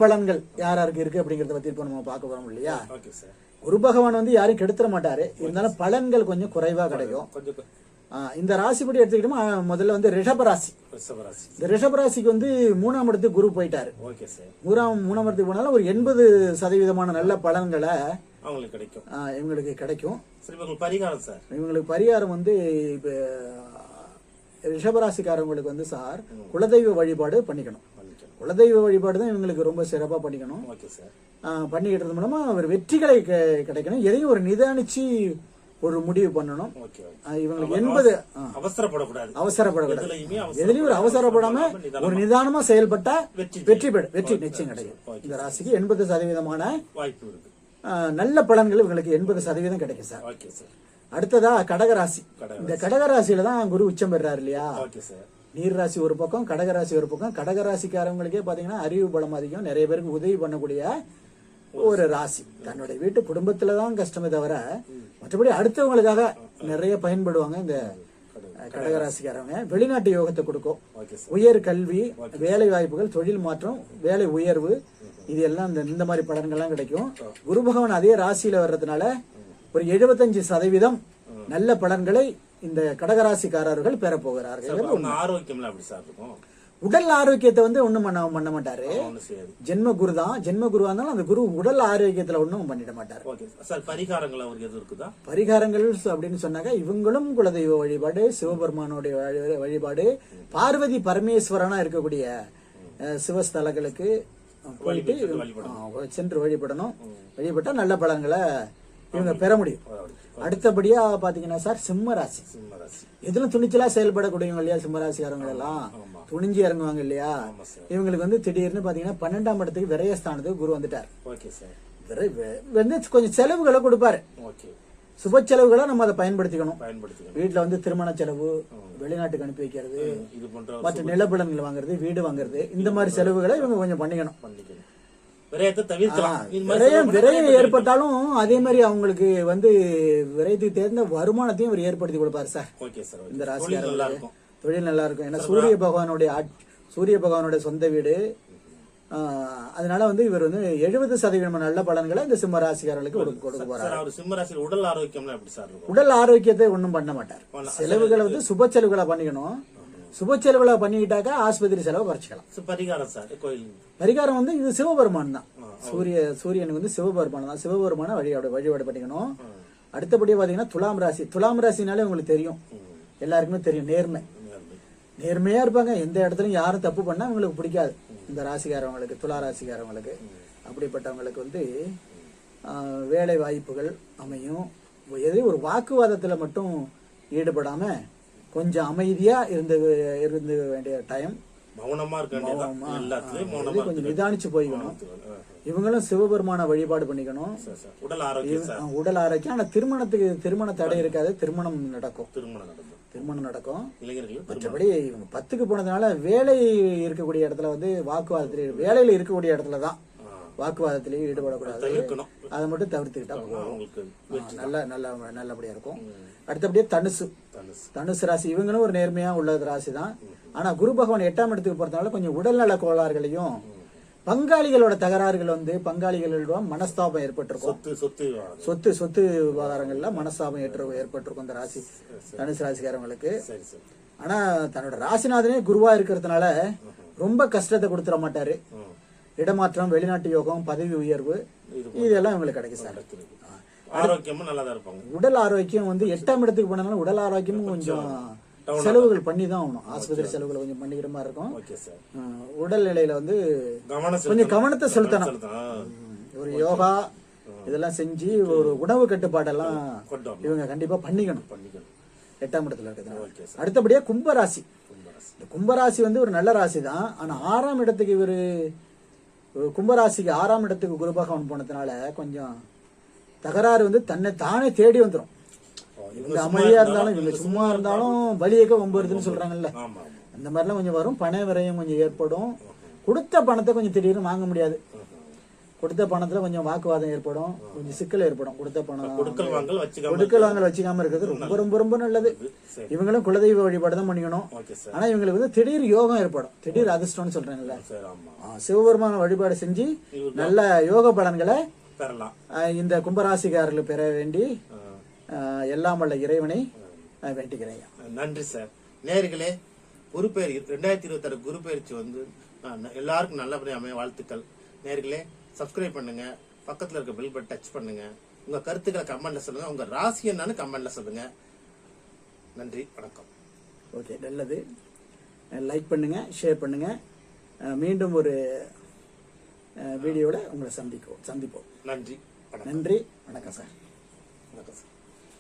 பலன்கள் யார் யாருக்கு இருக்கு அப்படிங்கறத பத்தி இப்போ நம்ம பார்க்க போறோம் இல்லையா? குரு பகவான் வந்து யாரையும் கெடுத்துட மாட்டாரு, இருந்தாலும் பலன்கள் கொஞ்சம் குறைவா கிடைக்கும். இந்த ராசிப்படி எடுத்துக்கிட்டோமா, முதல்ல வந்து ரிஷபராசி. இந்த ரிஷபராசிக்கு வந்து 3ஆம் இடத்துக்கு குரு போயிட்டாரு. 3ஆம் இடத்துக்கு போனாலும் ஒரு 80% நல்ல பலன்களை இவங்களுக்கு கிடைக்கும். இவங்களுக்கு பரிகாரம் வந்து இப்ப ரிஷபராசிக்காரங்களுக்கு வந்து சார் குலதெய்வ வழிபாடு பண்ணிக்கணும். குலதெய்வ வழிபாடு தான் இவங்களுக்கு ரொம்ப சிறப்பா பண்ணிக்கணும். பண்ணிக்கிட்டது மூலமா அவர் வெற்றிகளை கிடைக்கணும். எதையும் ஒரு நிதானிச்சு ஒரு முடிவு பண்ணணும். இவங்களுக்கு 80 அவசரப்படக்கூடாது. எதுலயும் ஒரு அவசரப்படாம ஒரு நிதானமா செயல்பட்டா வெற்றி நிச்சயம் கிடைக்கும். இந்த ராசிக்கு 80% நல்ல பலன்கள் இவங்களுக்கு 80% கிடைக்கும் சார். அடுத்ததா கடகராசி. இந்த கடகராசியில தான் குரு உச்சம் பெறாரு இல்லையா? நீர் ராசி ஒரு பக்கம், கடகராசி ஒரு பக்கம். கடகராசிக்காரங்களுக்கே பாத்தீங்கன்னா அறிவு பலம் அதிகம், நிறைய பேருக்கு உதவி பண்ணக்கூடிய ஒரு ராசி. தன்னுடைய வீட்டு குடும்பத்துலதான் கஷ்டமே தவிர மற்றபடி அடுத்தவங்களுக்காக நிறைய பயன்படுவாங்க. இந்த கடகராசிக்காரங்க வெளிநாட்டு யோகத்தை கொடுக்கும். உயர் கல்வி, வேலை வாய்ப்புகள், தொழில் மாற்றம், வேலை உயர்வு, இது எல்லாம் இந்த மாதிரி பலன்கள்லாம் கிடைக்கும். குரு பகவான் அதே ராசியில வர்றதுனால ஒரு 75% நல்ல பலன்களை இந்த கடகராசிக்காரர்கள் பெற போகிறார்கள். உடல் ஆரோக்கியத்தை வந்து ஒண்ணும் பண்ண மாட்டாரு. ஜென்ம குரு தான். ஜென்ம குருவா இருந்தாலும் அந்த குரு உடல் ஆரோக்கியத்துல ஒண்ணும் பண்ணிட மாட்டாரு. பரிகாரங்கள் அப்படின்னு சொன்னாக்க இவங்களும் குலதெய்வ வழிபாடு, சிவபெருமானுடைய வழிபாடு, பார்வதி பரமேஸ்வரனா இருக்கக்கூடிய சிவஸ்தலங்களுக்கு போயிட்டு சென்று வழிபடணும். வழிபட்டா நல்ல பலன்களை இவங்க பெற முடியும். அடுத்தபடியா பாத்தீங்கன்னா சார் சிம்ம ராசி. எதுவும் துணிச்சலா செயல்படக்கூடியவங்க இல்லையா? சிம்மராசிக்காரங்க எல்லாம் துணிஞ்சு இறங்குவாங்க இல்லையா? இவங்களுக்கு வந்து திடீர்னு பாத்தீங்கன்னா 12ஆம் இடத்துக்கு விரயஸ்தானத்துக்கு குரு வந்துட்டார். வந்து கொஞ்சம் செலவுகளை கொடுப்பாரு. சுப செலவுகளை நம்ம அதை பயன்படுத்திக்கணும். வீட்டுல வந்து திருமண செலவு, வெளிநாட்டுக்கு அனுப்பி வைக்கிறது, மற்ற நிலபலன்கள் வாங்குறது, வீடு வாங்குறது, இந்த மாதிரி செலவுகளை இவங்க கொஞ்சம் பண்ணிக்கணும். விரயம் ஏற்பட்டாலும் அதே மாதிரி அவங்களுக்கு வந்து விரயத்துக்கு தேர்ந்த வருமானத்தையும் அவர் ஏற்படுத்தி கொடுப்பாரு சார். இந்த ராசிக்காரர்களுக்கு தொழில் நல்லா இருக்கும். ஏன்னா சூரிய பகவானுடைய சொந்த வீடு. அதனால வந்து இவர் வந்து 70% நல்ல பலன்களை இந்த சிம்ம ராசிக்காரர்களுக்கு கொடுக்க போறாரு. உடல் ஆரோக்கியத்தை ஒண்ணும் பண்ண மாட்டார். செலவுகளை வந்து சுப செலவுகளை பண்ணிக்கணும். சுப செலவுகளை பண்ணிக்கிட்டாக்கா ஆஸ்பத்திரி செலவு குறைச்சிக்கலாம். பரிகாரம் வந்து இது சிவபெருமான் தான். சூரியனுக்கு வந்து சிவபெருமான் தான். சிவபெருமான வழிபாடு பண்ணிக்கணும். அடுத்தபடியா பாத்தீங்கன்னா துலாம் ராசி. துலாம் ராசினாலே உங்களுக்கு தெரியும், எல்லாருக்குமே தெரியும், நேர்மையா இருப்பாங்க. எந்த இடத்துலயும் யாரும் தப்பு பண்ணா இவங்களுக்கு பிடிக்காது. இந்த ராசிக்காரவங்களுக்கு, துலா ராசிக்காரவங்களுக்கு, அப்படிப்பட்டவங்களுக்கு வந்து வேலை வாய்ப்புகள் அமையும். எதையும் ஒரு வாக்குவாதத்துல மட்டும் ஈடுபடாம கொஞ்சம் அமைதியா இருந்து வேண்டிய டைம். கொஞ்சம் நிதானிச்சு போய்க்கணும். இவங்களும் சிவபெருமான வழிபாடு பண்ணிக்கணும். உடல் ஆரோக்கியம். ஆனா திருமண தடை இருக்காது. திருமணம் நடக்கும். மற்றபடி இவங்க 10க்கு போனதுனால வேலை இருக்கக்கூடிய இடத்துல வந்து வேலையில இருக்கக்கூடிய இடத்துலதான் வாக்குவாதத்திலேயே ஈடுபடக்கூடாது. அதை மட்டும் தவிர்த்துக்கிட்டா நல்லபடியா இருக்கும். அடுத்தபடியே தனுசு ராசி. இவங்களும் ஒரு நேர்மையா உள்ள ராசி தான். ஆனா குரு பகவான் 8ஆம் இடத்துக்கு போறதுனால கொஞ்சம் உடல்நல கோளாறுகளையும், பங்காளிகளோட தகராறுகள் வந்து பங்காளிகளோட மனஸ்தாபம் ஏற்பட்டிருக்கும். சொத்து விவகாரங்கள்ல மனஸ்தாபம் ஏற்பட்டிருக்கும் இந்த ராசி தனுசு ராசிக்காரங்களுக்கு. ஆனா தன்னோட ராசிநாதனே குருவா இருக்கிறதுனால ரொம்ப கஷ்டத்தை கொடுத்துட மாட்டாரு. இடமாற்றம், வெளிநாட்டு யோகம், பதவி உயர்வு, இதெல்லாம் இவங்களுக்கு கிடைக்கும் சார். உடல் ஆரோக்கியம் வந்து 8ஆம் இடத்துக்கு போனாலும் உடல் ஆரோக்கியமும் கொஞ்சம் செலவுகள் பண்ணி தான் ஆகணும். ஆஸ்பத்திரி செலவுகளை கொஞ்சம் பண்ணிக்கிற மாதிரி இருக்கும். உடல் நிலையில வந்து கொஞ்சம் கவனத்தை செலுத்தணும். ஒரு யோகா இதெல்லாம் செஞ்சு ஒரு உணவு கட்டுப்பாடெல்லாம் இவங்க கண்டிப்பா பண்ணிக்கணும் 8ஆம் இடத்துல இருக்கிறது. அடுத்தபடியா கும்பராசி. இந்த கும்பராசி வந்து ஒரு நல்ல ராசி தான். ஆனா 6ஆம் இடத்துக்கு இவரு கும்பராசிக்கு 6ஆம் இடத்துக்கு குரு பகவான் போனதுனால கொஞ்சம் தகராறு வந்து தன்னை தானே தேடி வந்துடும். இவங்க அமைதியா இருந்தாலும், இவங்க சும்மா இருந்தாலும் பலியக்க ஒம்புறதுன்னு சொல்றாங்கல்ல, அந்த மாதிரிலாம் கொஞ்சம் வரும். பண விரயம் கொஞ்சம் ஏற்படும். கொடுத்த பணத்தை கொஞ்சம் திடீர்னு வாங்க முடியாது. கொடுத்த பணத்துல கொஞ்சம் வாக்குவாதம் ஏற்படும், கொஞ்சம் சிக்கல் ஏற்படும். கொடுத்த பணம் கொடுக்கல் வாங்கல் வச்சுக்காம இருக்கிறது ரொம்ப ரொம்ப ரொம்ப நல்லது. இவங்களும் குலதெய்வ வழிபாடு தான் பண்ணிக்கணும். ஆனா இவங்களுக்கு வந்து திடீர் யோகம் ஏற்படும், திடீர் அதிர்ஷ்டம்னு சொல்றேன்ல. சிவபெருமான வழிபாடு செஞ்சு நல்ல யோக பலன்களை பெறலாம். இந்த கும்பராசிக்காரர்கள் பெற வேண்டி எல்லாம் வல்ல இறைவனை வேண்டிக்கிறேன். நன்றி சார். நேயர்களே, குருபெயர் 2026 குரு பயிற்சி வந்து எல்லாருக்கும் நல்லபடியாக அமைய வாழ்த்துக்கள். நேயர்களே, சப்ஸ்கிரைப் பண்ணுங்க, பக்கத்துல இருக்க பெல் பட்டன் டச் பண்ணுங்க, உங்க கருத்துக்களை கமெண்ட்ல சொல்லுங்க, உங்க ராசி என்னன்னு கமெண்ட்ல சொல்லுங்க. நன்றி, வணக்கம். ஓகே, நல்லது. லைக் பண்ணுங்க, ஷேர் பண்ணுங்க. மீண்டும் ஒரு வீடியோட உங்களை சந்திப்போம். நன்றி, நன்றி, வணக்கம் சார். வணக்கம் சார்.